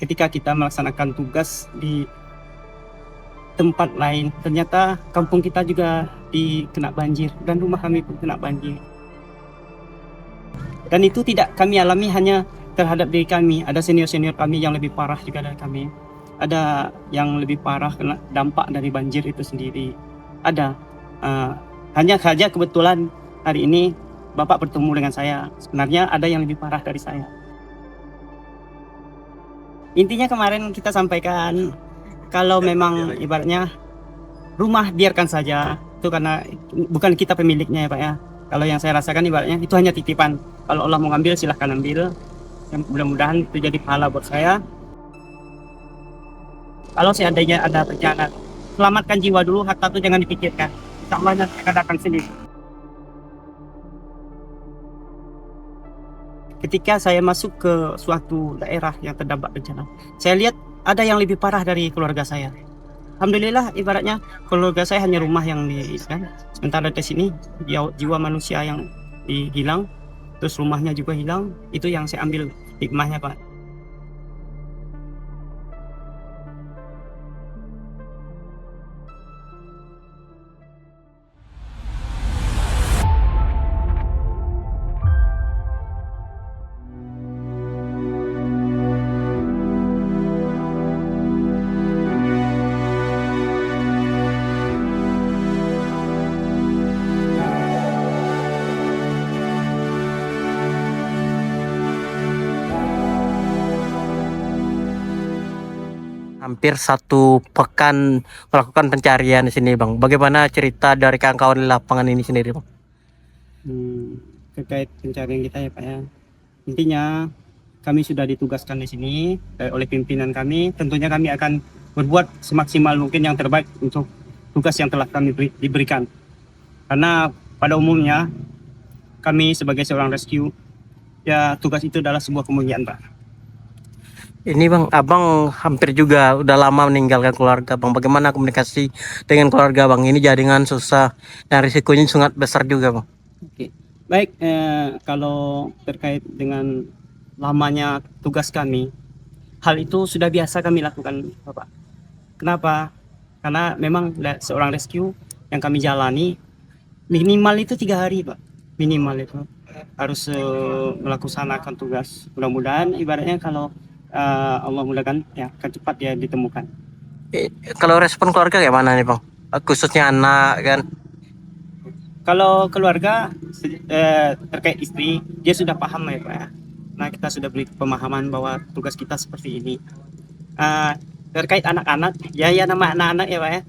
ketika kita melaksanakan tugas di tempat lain, ternyata kampung kita juga dikena banjir dan rumah kami pun kena banjir. Dan itu tidak kami alami hanya terhadap diri kami, ada senior-senior kami yang lebih parah juga dari kami. Ada yang lebih parah kena dampak dari banjir itu sendiri. Ada. Hanya saja kebetulan hari ini Bapak bertemu dengan saya. Sebenarnya ada yang lebih parah dari saya. Intinya kemarin kita sampaikan kalau memang ibaratnya rumah biarkan saja, itu karena bukan kita pemiliknya ya Pak ya. Kalau yang saya rasakan ibaratnya itu hanya titipan. Kalau Allah mau ngambil silahkan ambil. Yang mudah-mudahan itu jadi pahala buat saya. Kalau seandainya ada bencana, selamatkan jiwa dulu, harta itu jangan dipikirkan. Insya Allah nanti akan datang sendiri. Ketika saya masuk ke suatu daerah yang terdampak bencana, saya lihat ada yang lebih parah dari keluarga saya. Alhamdulillah ibaratnya keluarga saya hanya rumah yang kan, sementara di sini jiwa manusia yang hilang, terus rumahnya juga hilang. Itu yang saya ambil hikmahnya Pak. Hampir 1 pekan melakukan pencarian di sini, Bang. Bagaimana cerita dari kawan-kawan di lapangan ini sendiri, Bang? Terkait pencarian kita ya Pak ya. Intinya kami sudah ditugaskan di sini oleh pimpinan kami. Tentunya kami akan berbuat semaksimal mungkin yang terbaik untuk tugas yang telah kami diberikan. Karena pada umumnya kami sebagai seorang rescue, ya tugas itu adalah sebuah kemuliaan Pak. Ini Bang, Abang hampir juga udah lama meninggalkan keluarga, Bang. Bagaimana komunikasi dengan keluarga, Bang? Ini jaringan susah dan risikonya sangat besar juga, Bang. Oke. Baik, kalau terkait dengan lamanya tugas kami, hal itu sudah biasa kami lakukan Bapak. Kenapa? Karena memang seorang rescue yang kami jalani minimal itu 3 hari Pak. Minimal itu harus melaksanakan tugas. Mudah-mudahan ibaratnya kalau Allah mudahkan ya akan cepat ya ditemukan. Kalau respon keluarga kayak mana nih, Bang? Khususnya anak kan. Kalau keluarga terkait istri, dia sudah paham ya Pak ya. Nah kita sudah beri pemahaman bahwa tugas kita seperti ini. Terkait anak-anak, ya nama anak-anak ya Pak ya.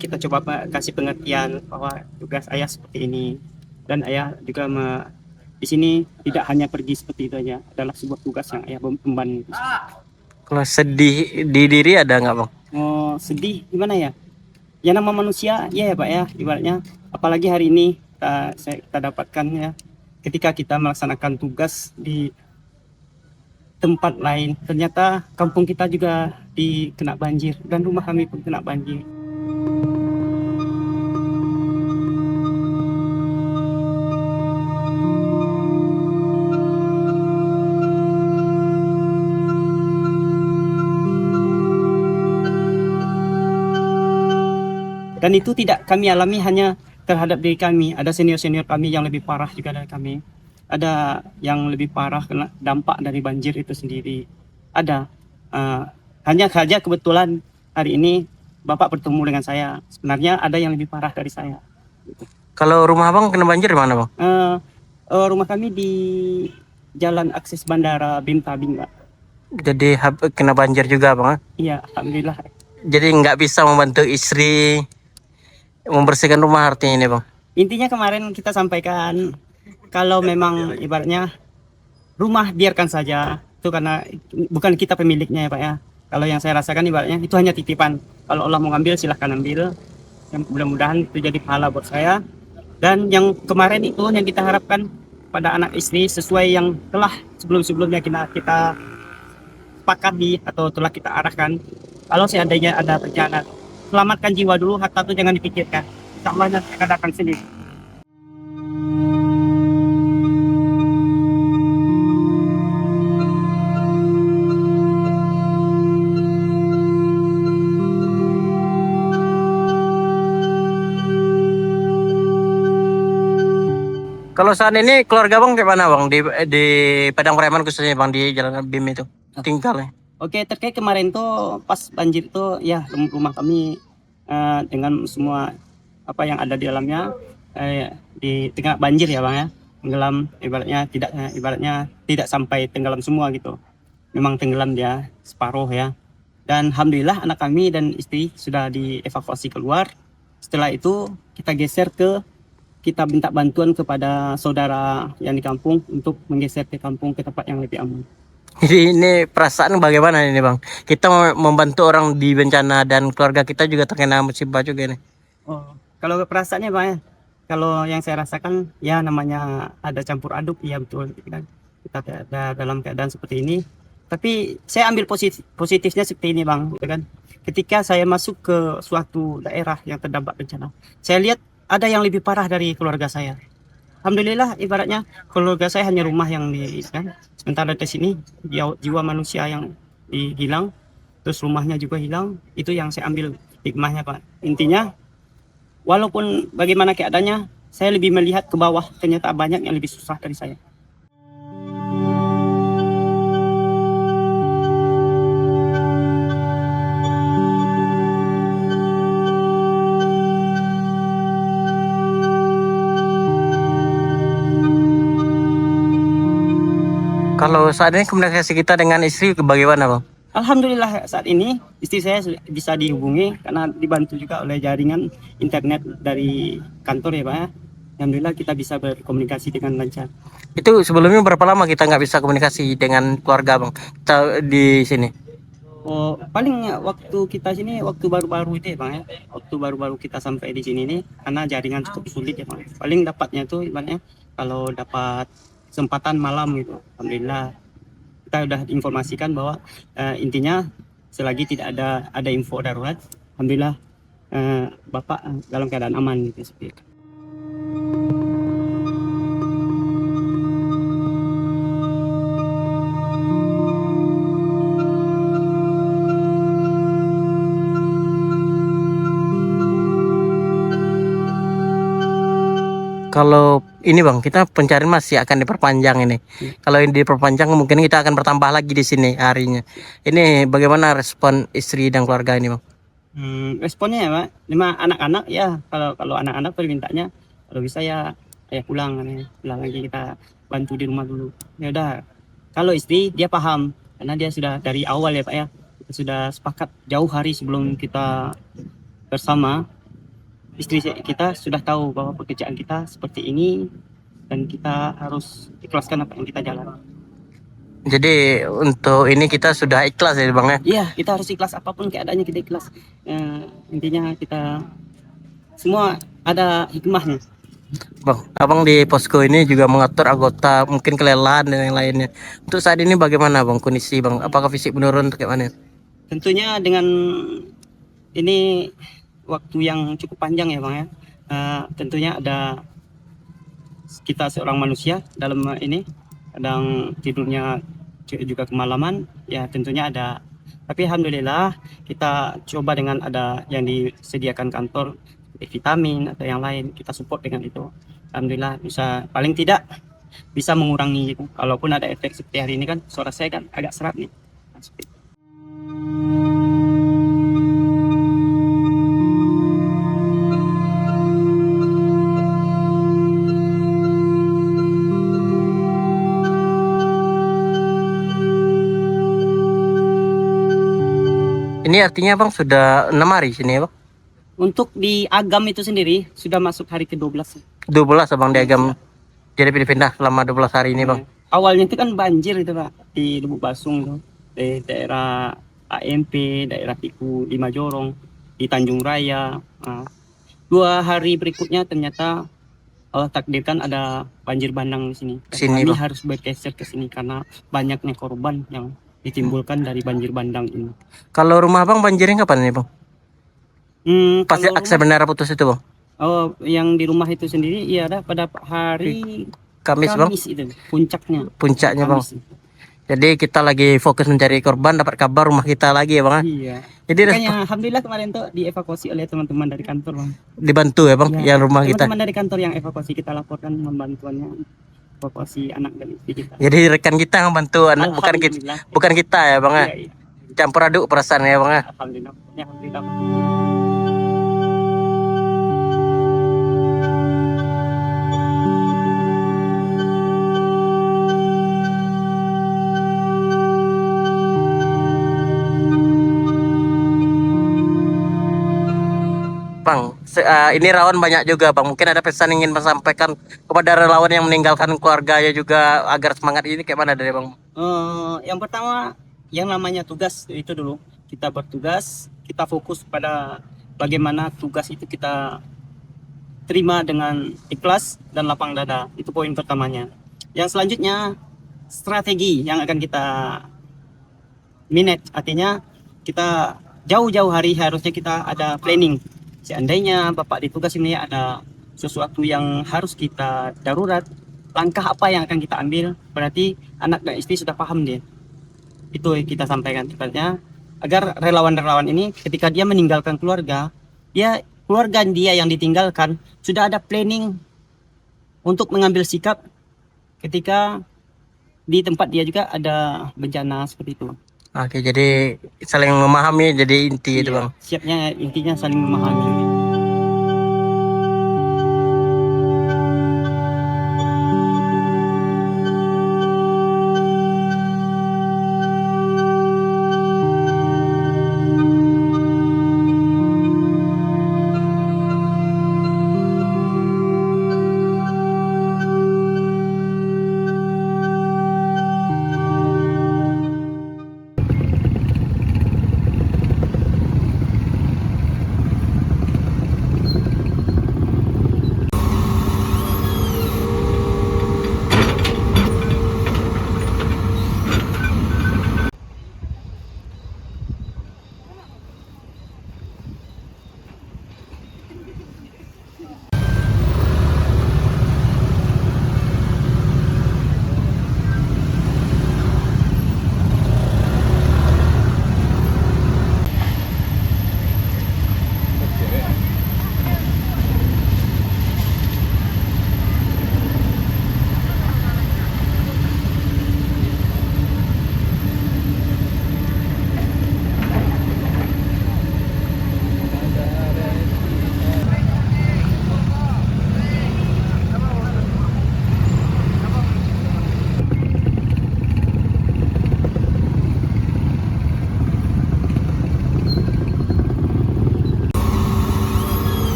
Kita coba kasih pengertian bahwa tugas ayah seperti ini, dan ayah juga di sini tidak hanya pergi seperti itu aja, adalah sebuah tugas yang ayah emban. Kalau sedih di diri ada nggak, Bang? Sedih gimana ya? Ya nama manusia ya Pak ya, ibaratnya apalagi hari ini kita dapatkan ya, ketika kita melaksanakan tugas di tempat lain, ternyata kampung kita juga dikena banjir dan rumah kami pun kena banjir. Dan itu tidak kami alami hanya terhadap diri kami, ada senior-senior kami yang lebih parah juga dari kami. Ada yang lebih parah kena dampak dari banjir itu sendiri. Ada. Hanya saja kebetulan hari ini Bapak bertemu dengan saya. Sebenarnya ada yang lebih parah dari saya. Kalau rumah Bang kena banjir di mana, Bang? Rumah kami di Jalan Akses Bandara Bintabing, Pak. Jadi kena banjir juga, Bang? Iya, alhamdulillah. Jadi nggak bisa membantu istri membersihkan rumah artinya ini, Bang? Intinya kemarin kita sampaikan kalau memang ibaratnya rumah biarkan saja, itu karena bukan kita pemiliknya ya Pak ya. Kalau yang saya rasakan ibaratnya itu hanya titipan. Kalau Allah mau ngambil silahkan ambil. Yang mudah-mudahan itu jadi pahala buat saya. Dan yang kemarin itu yang kita harapkan pada anak istri sesuai yang telah sebelum-sebelumnya kita sepakati atau telah kita arahkan. Kalau seandainya ada bencana, selamatkan jiwa dulu, harta itu jangan dipikirkan. Insya Allah nanti akan datang sendiri. Kalau saat ini keluarga bang di mana bang? Di Padang Preman khususnya bang di Jalan BIM itu tinggalnya. Oke, terkait kemarin tuh pas banjir tuh ya rumah kami dengan semua apa yang ada di dalamnya di tengah banjir ya bang ya, tenggelam ibaratnya tidak sampai tenggelam semua gitu, memang tenggelam dia separuh ya. Dan alhamdulillah anak kami dan istri sudah dievakuasi keluar. Setelah itu kita minta bantuan kepada saudara yang di kampung untuk menggeser ke kampung ke tempat yang lebih aman. Jadi ini perasaan bagaimana ini bang? Kita membantu orang di bencana dan keluarga kita juga terkena musibah juga nih. Oh, kalau perasaannya bang ya, kalau yang saya rasakan ya namanya ada campur aduk, ya betul kan. Kita ada dalam keadaan seperti ini. Tapi saya ambil positifnya seperti ini bang, gitu kan. Ketika saya masuk ke suatu daerah yang terdampak bencana, saya lihat ada yang lebih parah dari keluarga saya. Alhamdulillah ibaratnya keluarga saya hanya rumah yang kan. Sementara di sini jiwa manusia yang hilang, terus rumahnya juga hilang. Itu yang saya ambil hikmahnya pak. Intinya walaupun bagaimana keadaannya, saya lebih melihat ke bawah, ternyata banyak yang lebih susah dari saya. Kalau saat ini komunikasi kita dengan istri bagaimana bang? Alhamdulillah saat ini istri saya bisa dihubungi karena dibantu juga oleh jaringan internet dari kantor ya Pak ya. Alhamdulillah kita bisa berkomunikasi dengan lancar. Itu sebelumnya berapa lama kita nggak bisa komunikasi dengan keluarga bang? Kita di sini. Oh, paling waktu kita sini waktu baru-baru itu ya Bang ya. Waktu baru-baru kita sampai di sini nih karena jaringan cukup sulit ya Bang. Paling dapatnya tuh ibaratnya kalau dapat kesempatan malam gitu. Alhamdulillah kita udah informasikan bahwa intinya selagi tidak ada info darurat, alhamdulillah Bapak dalam keadaan aman gitu seperti itu. Kalau ini bang, kita pencarian masih akan diperpanjang ini. Kalau ini diperpanjang, mungkin kita akan bertambah lagi di sini harinya. Ini bagaimana respon istri dan keluarga ini bang? Responnya ya Pak, lima anak-anak ya kalau anak-anak permintaannya kalau bisa ya pulang lagi kita bantu di rumah dulu. Ya udah. Kalau istri dia paham karena dia sudah dari awal ya Pak ya, kita sudah sepakat jauh hari sebelum kita bersama. Istri kita sudah tahu bahwa pekerjaan kita seperti ini dan kita harus ikhlaskan apa yang kita jalan. Jadi untuk ini kita sudah ikhlas ya bang ya? Iya, kita harus ikhlas apapun keadaannya, kita ikhlas. Intinya kita semua ada hikmahnya. Bang, abang di posko ini juga mengatur anggota mungkin kelelahan dan yang lainnya. Untuk saat ini bagaimana bang kondisi bang? Apakah fisik menurun atau kayak mana? Tentunya dengan ini waktu yang cukup panjang ya bang ya. Tentunya ada kita seorang manusia dalam ini kadang tidurnya juga kemalaman ya, tentunya ada. Tapi alhamdulillah kita coba dengan ada yang disediakan kantor vitamin atau yang lain, kita support dengan itu. Alhamdulillah bisa paling tidak bisa mengurangi gitu. Kalaupun ada efek seperti hari ini kan suara saya kan agak serak nih. Ini artinya bang sudah 6 hari sini ya bang? Untuk di Agam itu sendiri sudah masuk hari ke-12. 12 abang di Agam. Jadi pindah selama 12 hari ini bang. Awalnya itu kan banjir itu Pak di Lubuk Basung tuh, di daerah AMP, daerah Piku, di Majorong, di Tanjung Raya. 2 hari berikutnya ternyata Allah takdirkan ada banjir bandang di sini. Sini, Kami Bang. harus bergeser ke sini karena banyaknya korban yang ditimbulkan dari banjir bandang ini. Kalau rumah bang banjirnya kapan nih bang? Pasti Kalau akses bendera putus itu bang? oh, yang di rumah itu sendiri iya ada pada hari Kamis bang? itu puncaknya. Puncaknya bang. Kamis. Jadi kita lagi fokus mencari korban, dapat kabar rumah kita lagi ya bang? Iya. Jadi Makanya alhamdulillah kemarin tuh dievakuasi oleh teman-teman dari kantor, Bang. dibantu ya bang, Ya, yang rumah kita. teman-teman dari kantor yang evakuasi kita laporkan membantuannya evakuasi anak dan istri kita. Jadi rekan kita yang bantu anak, bukan kita, Alhamdulillah. bukan kita ya bang ya. Iya, iya. Campur aduk perasaan ya bang ya. Alhamdulillah. Ya, alhamdulillah. Bang. Bang, ini relawan banyak juga bang. Mungkin ada pesan ingin menyampaikan kepada relawan yang meninggalkan keluarganya juga agar semangat ini kayak mana dari bang? Yang pertama, yang namanya tugas itu dulu. Kita bertugas, kita fokus pada bagaimana tugas itu kita terima dengan ikhlas dan lapang dada. Itu poin pertamanya. Yang selanjutnya, strategi yang akan kita manage. Artinya kita jauh-jauh hari harusnya kita ada planning. Seandainya Bapak ditugas ini ada sesuatu yang harus kita darurat, langkah apa yang akan kita ambil, berarti anak dan istri sudah paham dia. Itu yang kita sampaikan sebenarnya, agar relawan-relawan ini ketika dia meninggalkan keluarga, keluarga dia yang ditinggalkan sudah ada planning untuk mengambil sikap ketika di tempat dia juga ada bencana seperti itu. Oke, jadi saling memahami jadi inti itu Iya, bang. siapnya intinya saling memahami.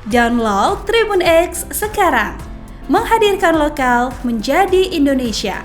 Download Tribun X sekarang, menghadirkan lokal menjadi Indonesia.